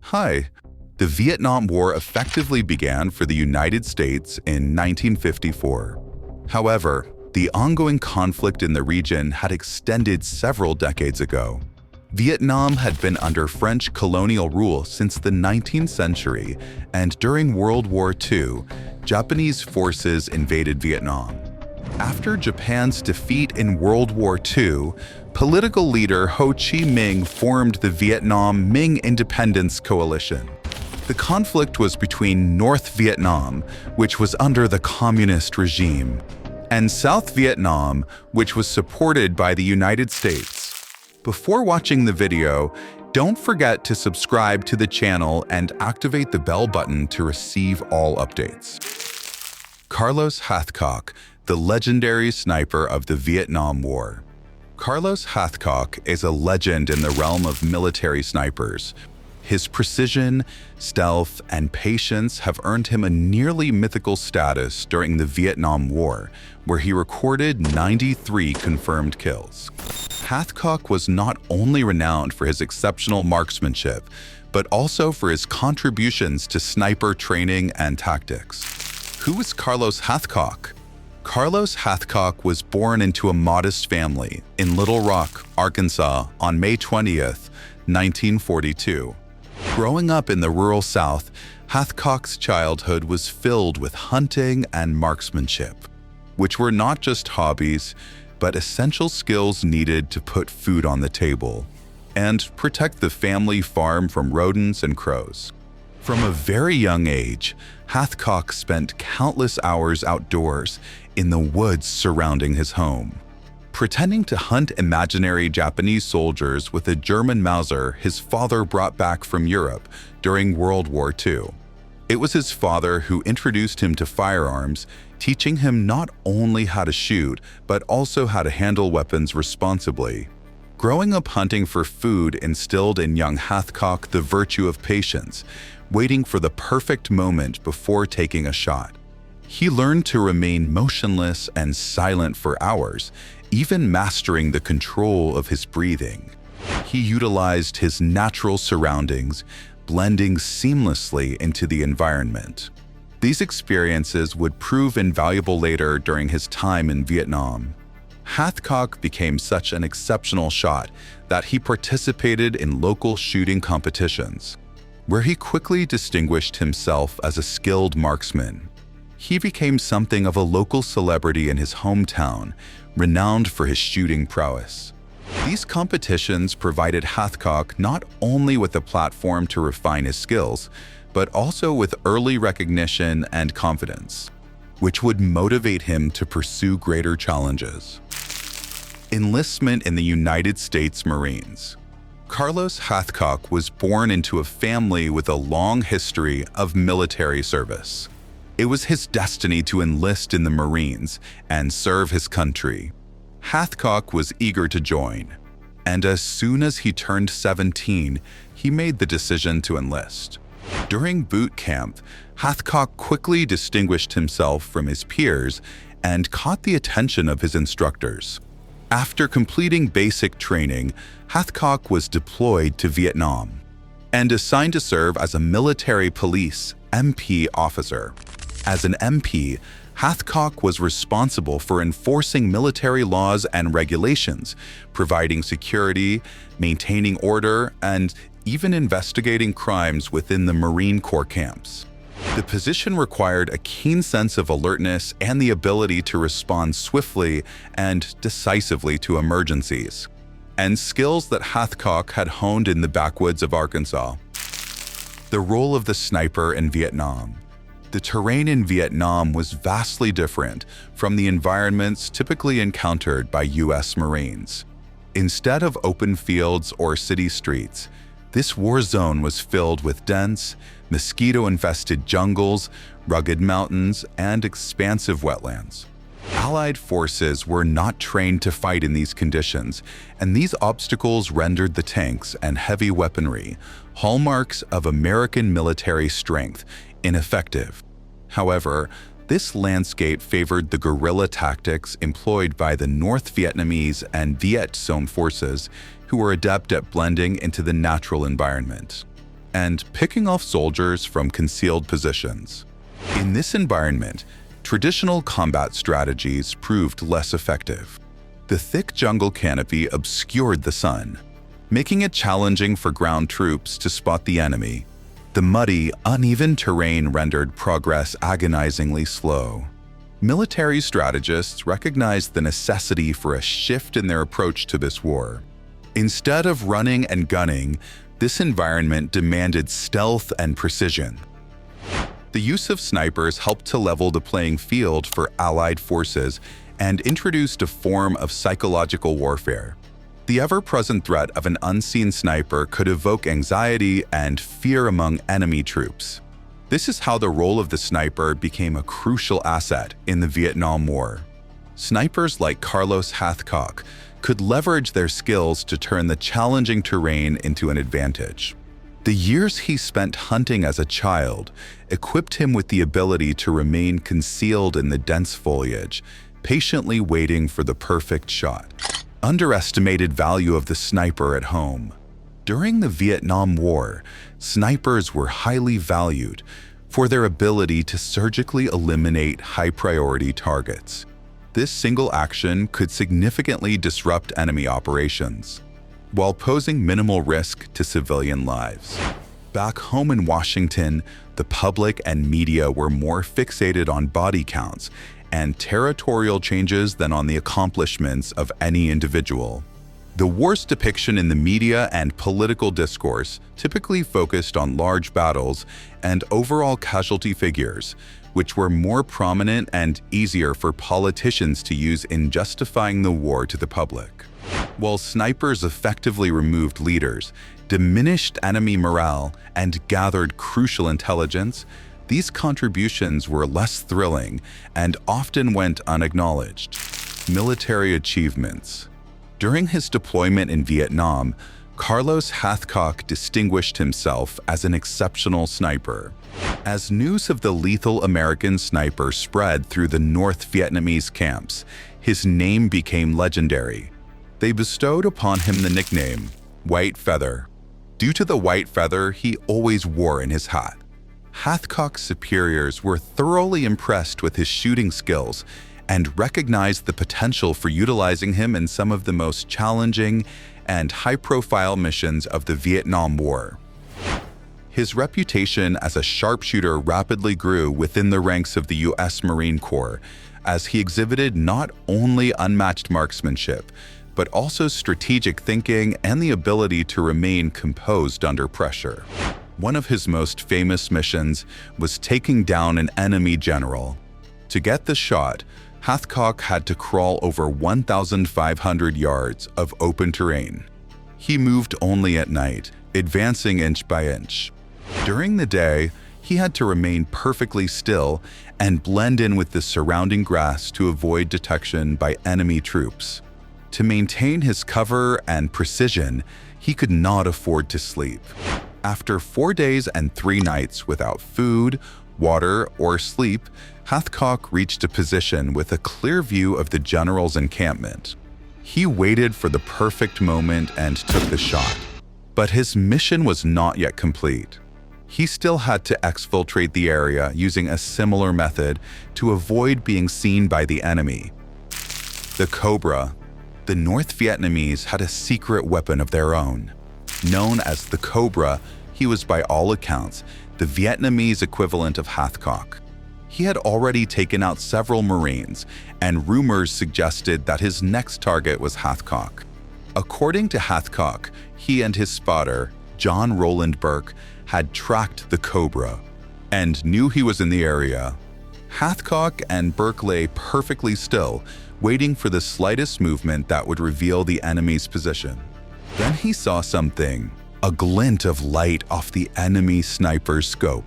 Hi. The Vietnam War effectively began for the United States in 1954. However, the ongoing conflict in the region had extended several decades ago. Vietnam had been under French colonial rule since the 19th century, and during World War II, Japanese forces invaded Vietnam. After Japan's defeat in World War II, political leader Ho Chi Minh formed the Vietnam-Minh Independence Coalition. The conflict was between North Vietnam, which was under the communist regime, and South Vietnam, which was supported by the United States. Before watching the video, don't forget to subscribe to the channel and activate the bell button to receive all updates. Carlos Hathcock, the legendary sniper of the Vietnam War. Carlos Hathcock is a legend in the realm of military snipers. His precision, stealth, and patience have earned him a nearly mythical status during the Vietnam War, where he recorded 93 confirmed kills. Hathcock was not only renowned for his exceptional marksmanship, but also for his contributions to sniper training and tactics. Who is Carlos Hathcock? Carlos Hathcock was born into a modest family in Little Rock, Arkansas on May 20th, 1942. Growing up in the rural South, Hathcock's childhood was filled with hunting and marksmanship, which were not just hobbies, but essential skills needed to put food on the table and protect the family farm from rodents and crows. From a very young age, Hathcock spent countless hours outdoors in the woods surrounding his home. Pretending to hunt imaginary Japanese soldiers with a German Mauser his father brought back from Europe during World War II. It was his father who introduced him to firearms, teaching him not only how to shoot, but also how to handle weapons responsibly. Growing up hunting for food instilled in young Hathcock the virtue of patience, waiting for the perfect moment before taking a shot. He learned to remain motionless and silent for hours, even mastering the control of his breathing. He utilized his natural surroundings, blending seamlessly into the environment. These experiences would prove invaluable later during his time in Vietnam. Hathcock became such an exceptional shot that he participated in local shooting competitions, where he quickly distinguished himself as a skilled marksman. He became something of a local celebrity in his hometown, renowned for his shooting prowess. These competitions provided Hathcock not only with a platform to refine his skills, but also with early recognition and confidence, which would motivate him to pursue greater challenges. Enlistment in the United States Marines. Carlos Hathcock was born into a family with a long history of military service. It was his destiny to enlist in the Marines and serve his country. Hathcock was eager to join, and as soon as he turned 17, he made the decision to enlist. During boot camp, Hathcock quickly distinguished himself from his peers and caught the attention of his instructors. After completing basic training, Hathcock was deployed to Vietnam and assigned to serve as a military police MP officer. As an MP, Hathcock was responsible for enforcing military laws and regulations, providing security, maintaining order, and even investigating crimes within the Marine Corps camps. The position required a keen sense of alertness and the ability to respond swiftly and decisively to emergencies, and skills that Hathcock had honed in the backwoods of Arkansas. The role of the sniper in Vietnam. The terrain in Vietnam was vastly different from the environments typically encountered by U.S. Marines. Instead of open fields or city streets, this war zone was filled with dense, mosquito-infested jungles, rugged mountains, and expansive wetlands. Allied forces were not trained to fight in these conditions, and these obstacles rendered the tanks and heavy weaponry, hallmarks of American military strength, ineffective. However, this landscape favored the guerrilla tactics employed by the North Vietnamese and Viet Cong forces, who were adept at blending into the natural environment. and picking off soldiers from concealed positions. In this environment, traditional combat strategies proved less effective. The thick jungle canopy obscured the sun, making it challenging for ground troops to spot the enemy. The muddy, uneven terrain rendered progress agonizingly slow. Military strategists recognized the necessity for a shift in their approach to this war. Instead of running and gunning, this environment demanded stealth and precision. The use of snipers helped to level the playing field for Allied forces and introduced a form of psychological warfare. The ever-present threat of an unseen sniper could evoke anxiety and fear among enemy troops. This is how the role of the sniper became a crucial asset in the Vietnam War. Snipers like Carlos Hathcock could leverage their skills to turn the challenging terrain into an advantage. The years he spent hunting as a child equipped him with the ability to remain concealed in the dense foliage, patiently waiting for the perfect shot. Underestimated value of the sniper at home. During the Vietnam War, snipers were highly valued for their ability to surgically eliminate high-priority targets. This single action could significantly disrupt enemy operations, while posing minimal risk to civilian lives. Back home in Washington, the public and media were more fixated on body counts and territorial changes than on the accomplishments of any individual. The war's depiction in the media and political discourse typically focused on large battles and overall casualty figures, which were more prominent and easier for politicians to use in justifying the war to the public. While snipers effectively removed leaders, diminished enemy morale, and gathered crucial intelligence, these contributions were less thrilling and often went unacknowledged. Military achievements. During his deployment in Vietnam, Carlos Hathcock distinguished himself as an exceptional sniper. As news of the lethal American sniper spread through the North Vietnamese camps, his name became legendary. They bestowed upon him the nickname White Feather, due to the white feather he always wore in his hat. Hathcock's superiors were thoroughly impressed with his shooting skills and recognized the potential for utilizing him in some of the most challenging and high-profile missions of the Vietnam War. His reputation as a sharpshooter rapidly grew within the ranks of the U.S. Marine Corps, as he exhibited not only unmatched marksmanship, but also strategic thinking and the ability to remain composed under pressure. One of his most famous missions was taking down an enemy general. To get the shot, Hathcock had to crawl over 1,500 yards of open terrain. He moved only at night, advancing inch by inch. During the day, he had to remain perfectly still and blend in with the surrounding grass to avoid detection by enemy troops. To maintain his cover and precision, he could not afford to sleep. After 4 days and 3 nights without food, water, or sleep, Hathcock reached a position with a clear view of the general's encampment. He waited for the perfect moment and took the shot. But his mission was not yet complete. He still had to exfiltrate the area using a similar method to avoid being seen by the enemy. The Cobra. The North Vietnamese had a secret weapon of their own. Known as the Cobra, he was by all accounts the Vietnamese equivalent of Hathcock. He had already taken out several Marines, and rumors suggested that his next target was Hathcock. According to Hathcock, he and his spotter, John Roland Burke, had tracked the Cobra and knew he was in the area. Hathcock and Burke lay perfectly still, waiting for the slightest movement that would reveal the enemy's position. Then he saw something, a glint of light off the enemy sniper's scope.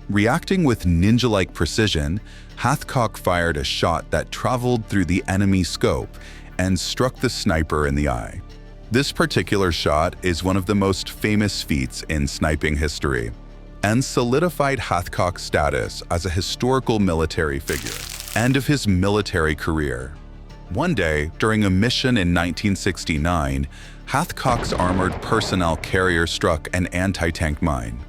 Reacting with ninja-like precision, Hathcock fired a shot that traveled through the enemy scope and struck the sniper in the eye. This particular shot is one of the most famous feats in sniping history and solidified Hathcock's status as a historical military figure. End of his military career. One day, during a mission in 1969, Hathcock's armored personnel carrier struck an anti-tank mine.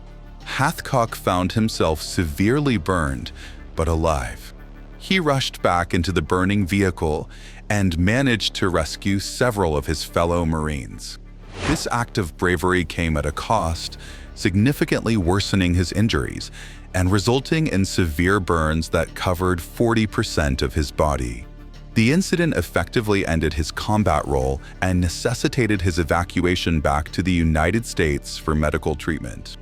Hathcock found himself severely burned, but alive. He rushed back into the burning vehicle and managed to rescue several of his fellow Marines. This act of bravery came at a cost, significantly worsening his injuries and resulting in severe burns that covered 40% of his body. The incident effectively ended his combat role and necessitated his evacuation back to the United States for medical treatment.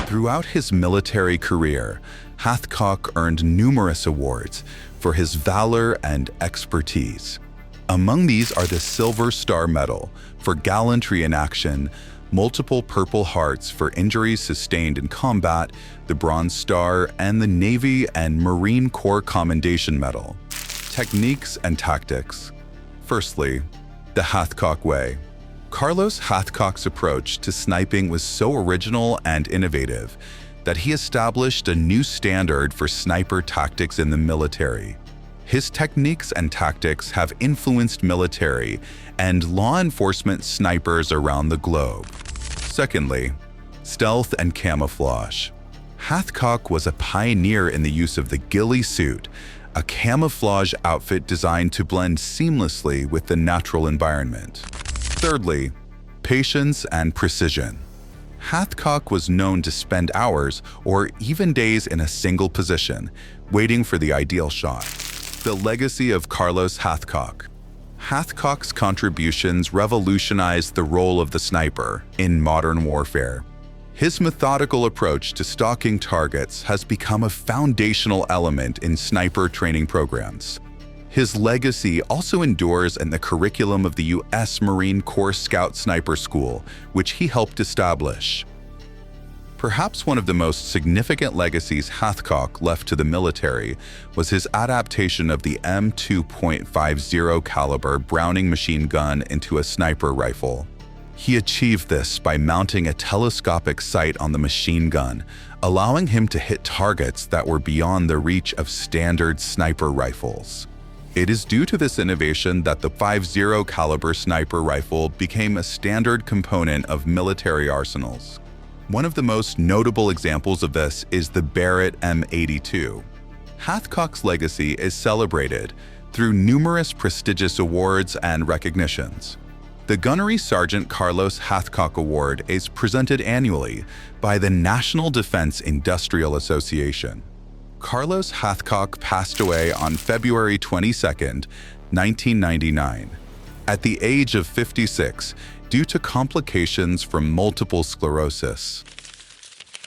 Throughout his military career, Hathcock earned numerous awards for his valor and expertise. Among these are the Silver Star Medal for gallantry in action, multiple Purple Hearts for injuries sustained in combat, the Bronze Star, and the Navy and Marine Corps Commendation Medal. Techniques and tactics. Firstly, the Hathcock way. Carlos Hathcock's approach to sniping was so original and innovative that he established a new standard for sniper tactics in the military. His techniques and tactics have influenced military and law enforcement snipers around the globe. Secondly, stealth and camouflage. Hathcock was a pioneer in the use of the ghillie suit, a camouflage outfit designed to blend seamlessly with the natural environment. Thirdly, patience and precision. Hathcock was known to spend hours or even days in a single position, waiting for the ideal shot. The legacy of Carlos Hathcock. Hathcock's contributions revolutionized the role of the sniper in modern warfare. His methodical approach to stalking targets has become a foundational element in sniper training programs. His legacy also endures in the curriculum of the U.S. Marine Corps Scout Sniper School, which he helped establish. Perhaps one of the most significant legacies Hathcock left to the military was his adaptation of the M2.50 caliber Browning machine gun into a sniper rifle. He achieved this by mounting a telescopic sight on the machine gun, allowing him to hit targets that were beyond the reach of standard sniper rifles. It is due to this innovation that the .50 caliber sniper rifle became a standard component of military arsenals. One of the most notable examples of this is the Barrett M82. Hathcock's legacy is celebrated through numerous prestigious awards and recognitions. The Gunnery Sergeant Carlos Hathcock Award is presented annually by the National Defense Industrial Association. Carlos Hathcock passed away on February 22, 1999, at the age of 56 due to complications from multiple sclerosis.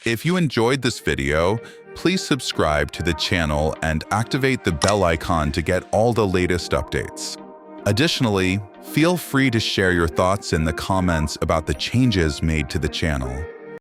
If you enjoyed this video, please subscribe to the channel and activate the bell icon to get all the latest updates. Additionally, feel free to share your thoughts in the comments about the changes made to the channel.